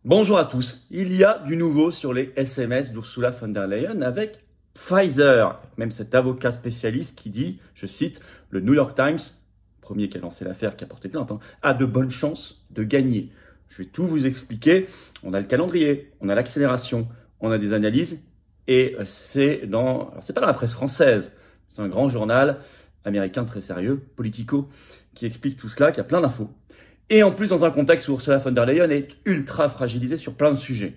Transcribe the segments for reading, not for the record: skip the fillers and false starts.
Bonjour à tous. Il y a du nouveau sur les SMS d'Ursula von der Leyen avec Pfizer. Même cet avocat spécialiste qui dit, je cite, le New York Times, premier qui a lancé l'affaire, qui a porté plainte, a de bonnes chances de gagner. Je vais tout vous expliquer. On a le calendrier, on a l'accélération, on a des analyses et c'est pas dans la presse française, c'est un grand journal américain très sérieux, Politico, qui explique tout cela, qui a plein d'infos. Et en plus, dans un contexte où Ursula von der Leyen est ultra fragilisée sur plein de sujets.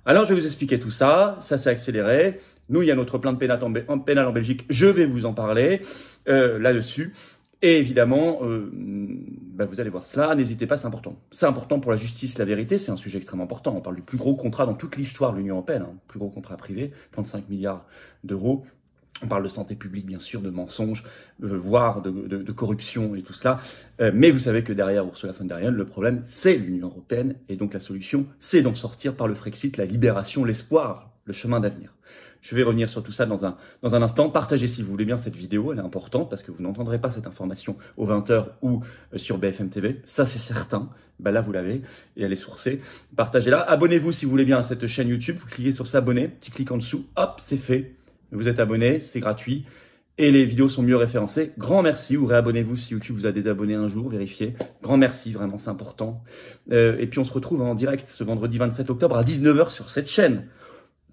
Alors, je vais vous expliquer tout ça. Ça s'est accéléré. Nous, il y a notre plainte pénale en Belgique. Je vais vous en parler là-dessus. Et évidemment, vous allez voir cela. N'hésitez pas, c'est important. C'est important pour la justice, la vérité. C'est un sujet extrêmement important. On parle du plus gros contrat dans toute l'histoire de l'Union européenne. Plus gros contrat privé, 35 milliards d'euros. On parle de santé publique, bien sûr, de mensonges, voire de corruption et tout cela. Mais vous savez que derrière Ursula von der Leyen, le problème, c'est l'Union européenne. Et donc la solution, c'est d'en sortir par le Frexit, la libération, l'espoir, le chemin d'avenir. Je vais revenir sur tout ça dans un instant. Partagez, si vous voulez bien, cette vidéo. Elle est importante parce que vous n'entendrez pas cette information aux 20h ou sur BFM TV. Ça, c'est certain. Là, vous l'avez et elle est sourcée. Partagez-la. Abonnez-vous, si vous voulez bien, à cette chaîne YouTube. Vous cliquez sur s'abonner. Petit clic en dessous. Hop, c'est fait. Vous êtes abonné, c'est gratuit et les vidéos sont mieux référencées. Grand merci, ou réabonnez-vous si YouTube vous a désabonné un jour, vérifiez. Grand merci, vraiment c'est important. Et puis on se retrouve en direct ce vendredi 27 octobre à 19h sur cette chaîne.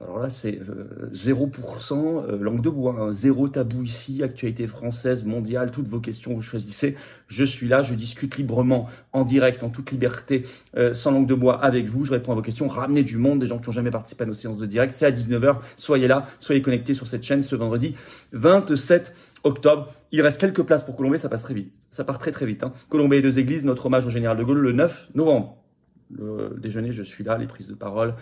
Alors là, c'est 0% langue de bois, zéro tabou ici, actualité française, mondiale, toutes vos questions, vous choisissez. Je suis là, je discute librement, en direct, en toute liberté, sans langue de bois avec vous. Je réponds à vos questions, ramenez du monde, des gens qui n'ont jamais participé à nos séances de direct. C'est à 19h, soyez là, soyez connectés sur cette chaîne ce vendredi 27 octobre. Il reste quelques places pour Colombey, ça passe très vite. Ça part très très vite. Colombey et deux églises, notre hommage au général de Gaulle le 9 novembre. Le déjeuner, je suis là, les prises de parole.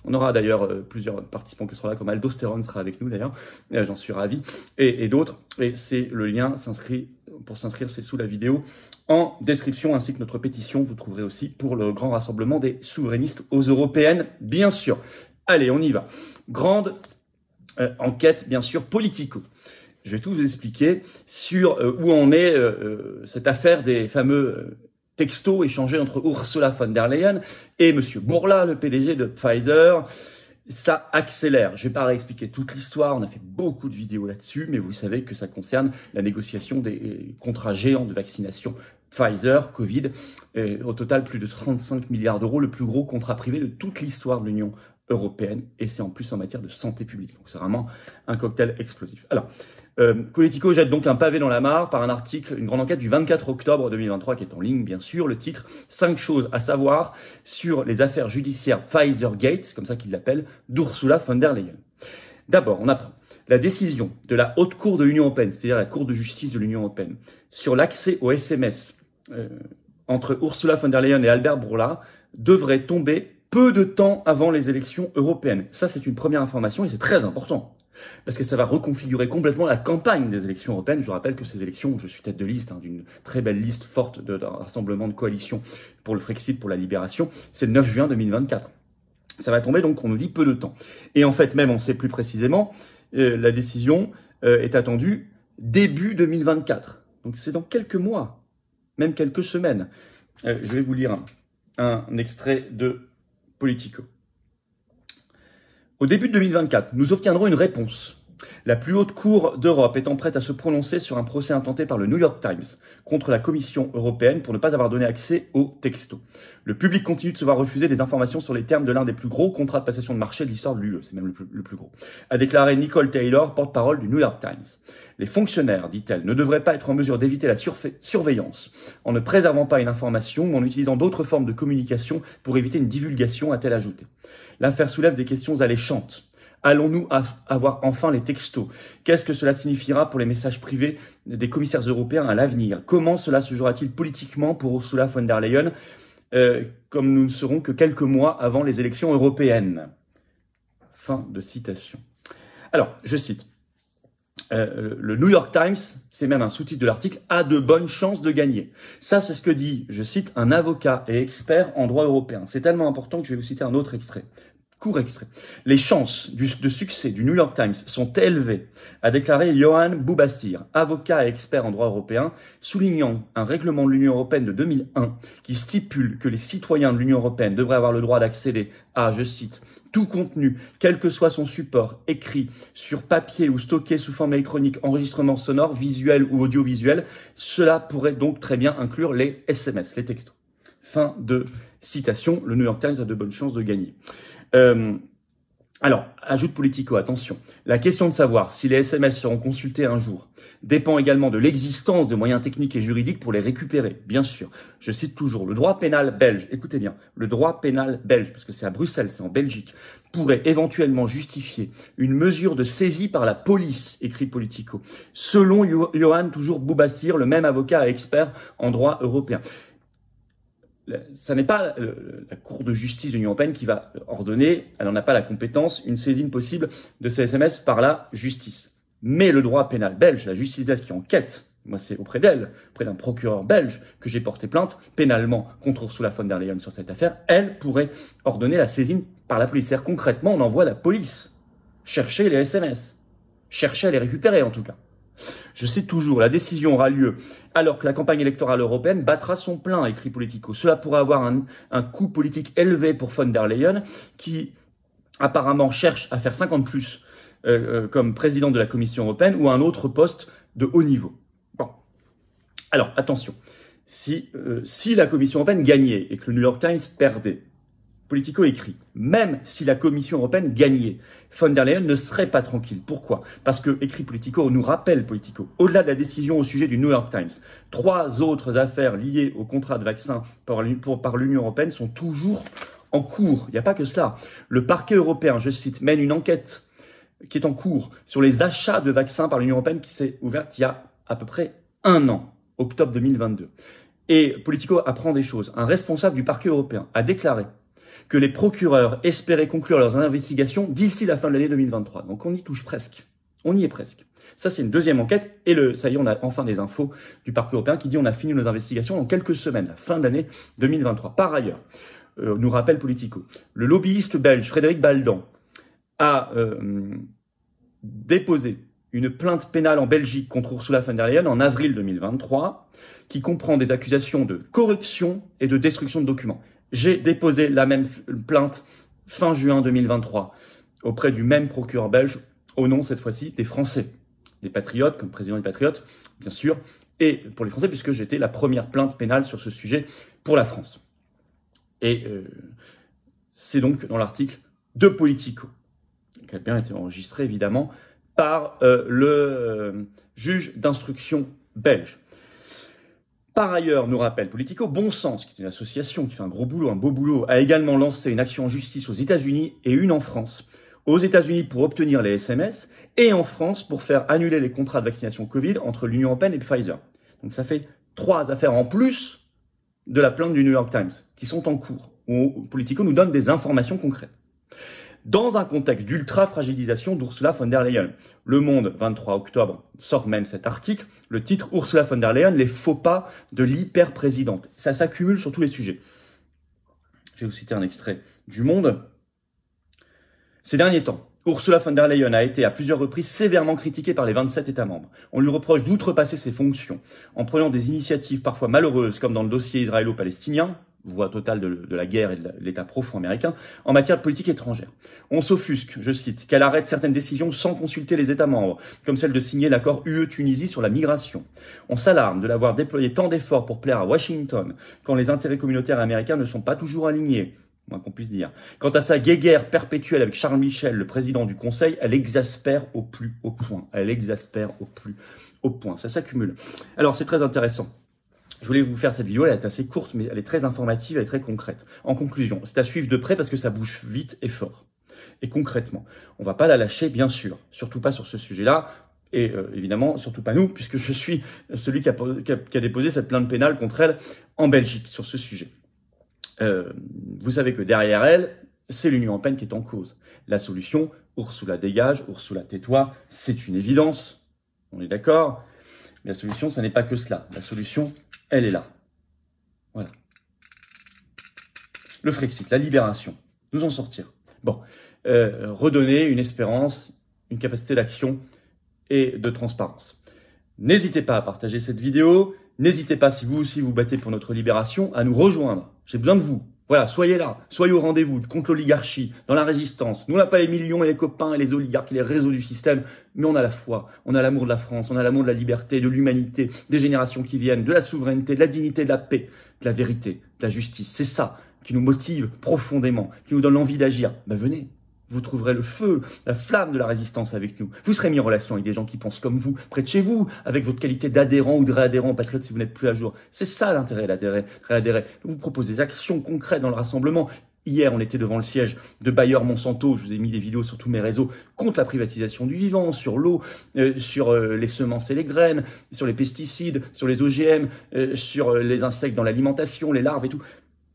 On aura d'ailleurs plusieurs participants qui seront là, comme Aldostérone sera avec nous d'ailleurs, j'en suis ravi, et d'autres. Et c'est le lien pour s'inscrire, c'est sous la vidéo en description, ainsi que notre pétition, vous trouverez aussi pour le grand rassemblement des souverainistes aux européennes, bien sûr. Allez, on y va. Grande enquête, bien sûr, politico. Je vais tout vous expliquer sur où en est cette affaire des fameux textos échangés entre Ursula von der Leyen et M. Bourla, le PDG de Pfizer. Ça accélère. Je ne vais pas réexpliquer toute l'histoire, on a fait beaucoup de vidéos là-dessus, mais vous savez que ça concerne la négociation des contrats géants de vaccination Pfizer, Covid. Au total, plus de 35 milliards d'euros, le plus gros contrat privé de toute l'histoire de l'Union européenne, et c'est en plus en matière de santé publique. Donc c'est vraiment un cocktail explosif. Alors, Politico jette donc un pavé dans la mare par un article, une grande enquête du 24 octobre 2023 qui est en ligne, bien sûr. Le titre, 5 choses à savoir sur les affaires judiciaires Pfizer-Gate, comme ça qu'il l'appelle, d'Ursula von der Leyen. D'abord, on apprend la décision de la Haute Cour de l'Union européenne, c'est-à-dire la Cour de justice de l'Union européenne, sur l'accès aux SMS entre Ursula von der Leyen et Albert Bourla devrait tomber peu de temps avant les élections européennes. Ça, c'est une première information et c'est très important. Parce que ça va reconfigurer complètement la campagne des élections européennes. Je vous rappelle que ces élections, je suis tête de liste d'une très belle liste forte d'un rassemblement de coalition pour le Frexit, pour la libération, c'est le 9 juin 2024. Ça va tomber donc, on nous dit, peu de temps. Et en fait, même on sait plus précisément, la décision est attendue début 2024. Donc c'est dans quelques mois, même quelques semaines. Je vais vous lire un extrait de Politico. Au début de 2024, nous obtiendrons une réponse. La plus haute cour d'Europe étant prête à se prononcer sur un procès intenté par le New York Times contre la Commission européenne pour ne pas avoir donné accès aux textos. Le public continue de se voir refuser des informations sur les termes de l'un des plus gros contrats de passation de marché de l'histoire de l'UE, c'est même le plus gros, a déclaré Nicole Taylor, porte-parole du New York Times. Les fonctionnaires, dit-elle, ne devraient pas être en mesure d'éviter la surveillance en ne préservant pas une information ou en utilisant d'autres formes de communication pour éviter une divulgation, a-t-elle ajouté. L'affaire soulève des questions alléchantes. Allons-nous avoir enfin les textos? Qu'est-ce que cela signifiera pour les messages privés des commissaires européens à l'avenir? Comment cela se jouera-t-il politiquement pour Ursula von der Leyen, comme nous ne serons que quelques mois avant les élections européennes? Fin de citation. Alors, je cite. Le New York Times, c'est même un sous-titre de l'article, a de bonnes chances de gagner. Ça, c'est ce que dit, je cite, un avocat et expert en droit européen. C'est tellement important que je vais vous citer un autre extrait. Court extrait. Les chances de succès du New York Times sont élevées, a déclaré Yohann Boubassir, avocat et expert en droit européen, soulignant un règlement de l'Union européenne de 2001 qui stipule que les citoyens de l'Union européenne devraient avoir le droit d'accéder à, je cite, tout contenu, quel que soit son support, écrit, sur papier ou stocké sous forme électronique, enregistrement sonore, visuel ou audiovisuel. Cela pourrait donc très bien inclure les SMS, les textos. Fin de citation. Le New York Times a de bonnes chances de gagner. Alors, ajoute Politico, attention. La question de savoir si les SMS seront consultés un jour dépend également de l'existence de moyens techniques et juridiques pour les récupérer, bien sûr. Je cite toujours, le droit pénal belge, écoutez bien, le droit pénal belge, parce que c'est à Bruxelles, c'est en Belgique, pourrait éventuellement justifier une mesure de saisie par la police, écrit Politico, selon Yohann toujours Boubassir, le même avocat et expert en droit européen. Ça n'est pas la Cour de justice de l'Union européenne qui va ordonner, elle n'en a pas la compétence, une saisine possible de ces SMS par la justice. Mais le droit pénal belge, la justice belge qui enquête, moi c'est auprès d'elle, auprès d'un procureur belge que j'ai porté plainte pénalement contre Ursula von der Leyen sur cette affaire, elle pourrait ordonner la saisine par la police. C'est-à-dire concrètement, on envoie la police chercher les SMS, chercher à les récupérer en tout cas. Je cite toujours, la décision aura lieu alors que la campagne électorale européenne battra son plein, écrit Politico. Cela pourrait avoir un coût politique élevé pour von der Leyen, qui apparemment cherche à faire 50 plus comme président de la Commission européenne ou un autre poste de haut niveau. Bon. Alors, attention. Si la Commission européenne gagnait et que le New York Times perdait, Politico écrit, même si la Commission européenne gagnait, von der Leyen ne serait pas tranquille. Pourquoi? Parce que, écrit Politico, nous rappelle Politico, au-delà de la décision au sujet du New York Times, 3 autres affaires liées au contrat de vaccin par l'Union européenne sont toujours en cours. Il n'y a pas que cela. Le parquet européen, je cite, mène une enquête qui est en cours sur les achats de vaccins par l'Union européenne qui s'est ouverte il y a à peu près 1 an, octobre 2022. Et Politico apprend des choses. Un responsable du parquet européen a déclaré que les procureurs espéraient conclure leurs investigations d'ici la fin de l'année 2023. Donc on y touche presque. On y est presque. Ça, c'est une deuxième enquête. Et ça y est, on a enfin des infos du parquet européen qui dit on a fini nos investigations dans quelques semaines, la fin de l'année 2023. Par ailleurs, nous rappelle Politico, le lobbyiste belge Frédéric Baldan a déposé une plainte pénale en Belgique contre Ursula von der Leyen en avril 2023 qui comprend des accusations de corruption et de destruction de documents. J'ai déposé la même plainte fin juin 2023 auprès du même procureur belge au nom cette fois-ci des Français, des Patriotes, comme président des Patriotes, bien sûr, et pour les Français puisque j'étais la première plainte pénale sur ce sujet pour la France. Et c'est donc dans l'article de Politico, qui a bien été enregistré évidemment par le juge d'instruction belge. Par ailleurs, nous rappelle Politico, Bon Sens, qui est une association qui fait un gros boulot, un beau boulot, a également lancé une action en justice aux États-Unis et une en France. Aux États-Unis pour obtenir les SMS et en France pour faire annuler les contrats de vaccination Covid entre l'Union européenne et Pfizer. Donc ça fait 3 affaires en plus de la plainte du New York Times qui sont en cours, où Politico nous donne des informations concrètes. Dans un contexte d'ultra-fragilisation d'Ursula von der Leyen. Le Monde, 23 octobre, sort même cet article, le titre « Ursula von der Leyen, les faux pas de l'hyper-présidente ». Ça s'accumule sur tous les sujets. Je vais vous citer un extrait du Monde. Ces derniers temps, Ursula von der Leyen a été à plusieurs reprises sévèrement critiquée par les 27 États membres. On lui reproche d'outrepasser ses fonctions en prenant des initiatives parfois malheureuses, comme dans le dossier israélo-palestinien, voie totale de la guerre et de l'état profond américain, en matière de politique étrangère. On s'offusque, je cite, qu'elle arrête certaines décisions sans consulter les États membres, comme celle de signer l'accord UE-Tunisie sur la migration. On s'alarme de l'avoir déployé tant d'efforts pour plaire à Washington, quand les intérêts communautaires américains ne sont pas toujours alignés, moins qu'on puisse dire. Quant à sa guéguerre perpétuelle avec Charles Michel, le président du Conseil, elle exaspère au plus haut point. Elle exaspère au plus haut point. Ça s'accumule. Alors, c'est très intéressant. Je voulais vous faire cette vidéo, elle est assez courte, mais elle est très informative, elle est très concrète. En conclusion, c'est à suivre de près parce que ça bouge vite et fort. Et concrètement, on va pas la lâcher, bien sûr, surtout pas sur ce sujet-là, et évidemment, surtout pas nous, puisque je suis celui qui a déposé cette plainte pénale contre elle en Belgique sur ce sujet. Vous savez que derrière elle, c'est l'Union européenne qui est en cause. La solution, Ursula dégage, Ursula tais-toi, c'est une évidence, on est d'accord. Mais la solution, ça n'est pas que cela. La solution, elle est là. Voilà. Le Frexit, la libération, nous en sortir. Bon, redonner une espérance, une capacité d'action et de transparence. N'hésitez pas à partager cette vidéo. N'hésitez pas, si vous aussi vous battez pour notre libération, à nous rejoindre. J'ai besoin de vous. Voilà, soyez là, soyez au rendez-vous contre l'oligarchie, dans la résistance. Nous, on n'a pas les millions et les copains et les oligarques et les réseaux du système, mais on a la foi, on a l'amour de la France, on a l'amour de la liberté, de l'humanité, des générations qui viennent, de la souveraineté, de la dignité, de la paix, de la vérité, de la justice. C'est ça qui nous motive profondément, qui nous donne l'envie d'agir. Ben venez, vous trouverez le feu, la flamme de la résistance avec nous. Vous serez mis en relation avec des gens qui pensent comme vous, près de chez vous, avec votre qualité d'adhérent ou de réadhérent patriote si vous n'êtes plus à jour. C'est ça l'intérêt d'adhérer, réadhérer. Vous proposez des actions concrètes dans le rassemblement. Hier, on était devant le siège de Bayer Monsanto. Je vous ai mis des vidéos sur tous mes réseaux contre la privatisation du vivant, sur l'eau, sur les semences et les graines, sur les pesticides, sur les OGM, sur les insectes dans l'alimentation, les larves et tout.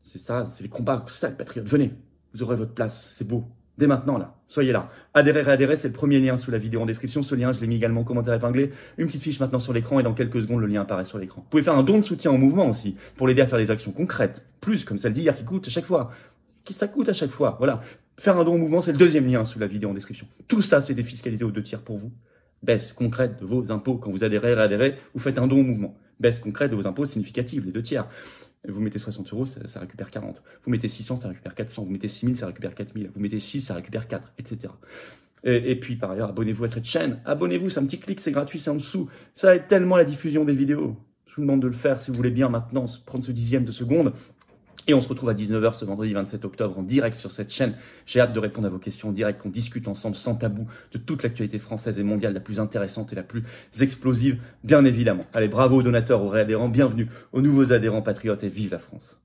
C'est ça, c'est les combats, c'est ça les patriotes. Venez, vous aurez votre place, c'est beau. Dès maintenant, là, soyez là. Adhérer, réadhérer, c'est le premier lien sous la vidéo en description. Ce lien, je l'ai mis également en commentaire épinglé. Une petite fiche maintenant sur l'écran et dans quelques secondes, le lien apparaît sur l'écran. Vous pouvez faire un don de soutien au mouvement aussi, pour l'aider à faire des actions concrètes. Plus, comme celle d'hier, qui coûte à chaque fois. Ça coûte à chaque fois, voilà. Faire un don au mouvement, c'est le deuxième lien sous la vidéo en description. Tout ça, c'est défiscalisé aux 2/3 pour vous. Baisse concrète de vos impôts. Quand vous adhérez, réadhérez, vous faites un don au mouvement. Baisse concrète de vos impôts significative, les 2/3. Vous mettez 60 €, ça récupère 40. Vous mettez 600, ça récupère 400. Vous mettez 6000, ça récupère 4000. Vous mettez 6, ça récupère 4, etc. Et puis, par ailleurs, abonnez-vous à cette chaîne. Abonnez-vous, c'est un petit clic, c'est gratuit, c'est en dessous. Ça aide tellement la diffusion des vidéos. Je vous demande de le faire si vous voulez bien maintenant, prendre ce dixième de seconde. Et on se retrouve à 19 h ce vendredi 27 octobre en direct sur cette chaîne. J'ai hâte de répondre à vos questions en direct, qu'on discute ensemble sans tabou de toute l'actualité française et mondiale la plus intéressante et la plus explosive, bien évidemment. Allez, bravo aux donateurs, aux réadhérents, bienvenue aux nouveaux adhérents patriotes et vive la France.